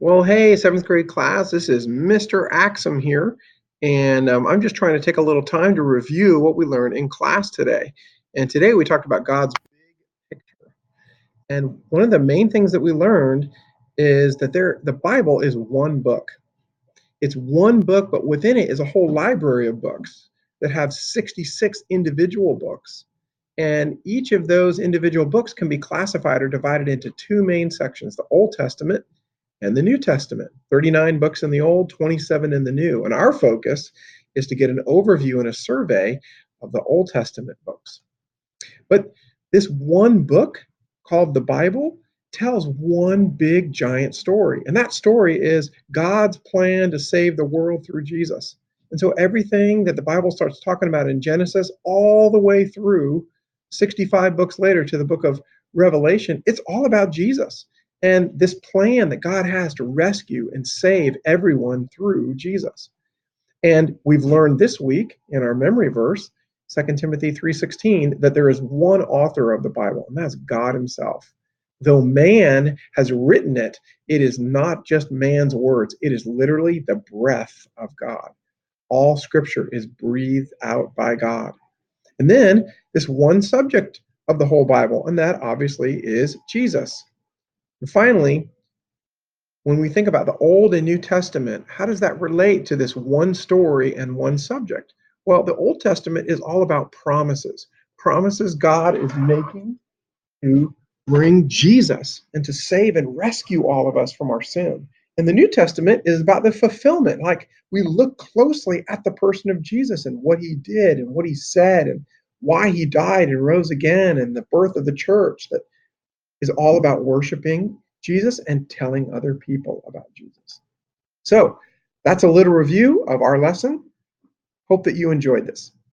Well, hey, seventh grade class, this is Mr. Axum here, and I'm just trying to take a little time to review what we learned in class today. And today we talked about God's big picture. And one of the main things that we learned is that the Bible is one book. It's one book, but within it is a whole library of books that have 66 individual books. And each of those individual books can be classified or divided into two main sections, the Old Testament and the New Testament. 39 books in the Old, 27 in the New. And our focus is to get an overview and a survey of the Old Testament books. But this one book called the Bible tells one big giant story. And that story is God's plan to save the world through Jesus. And so everything that the Bible starts talking about in Genesis all the way through 65 books later to the book of Revelation, it's all about Jesus and this plan that God has to rescue and save everyone through Jesus. And we've learned this week in our memory verse, 2 Timothy 3:16, that there is one author of the Bible, and that's God himself. Though man has written it, it is not just man's words, it is literally the breath of God. All scripture is breathed out by God. And then this one subject of the whole Bible, and that obviously is Jesus. And finally, when we think about the Old and New Testament, how does that relate to this one story and one subject? Well, the Old Testament is all about promises, promises God is making to bring Jesus and to save and rescue all of us from our sin. And the New Testament is about the fulfillment. Like we look closely at the person of Jesus and what he did and what he said and why he died and rose again and the birth of the church that is all about worshiping Jesus and telling other people about Jesus. So that's a little review of our lesson. Hope that you enjoyed this.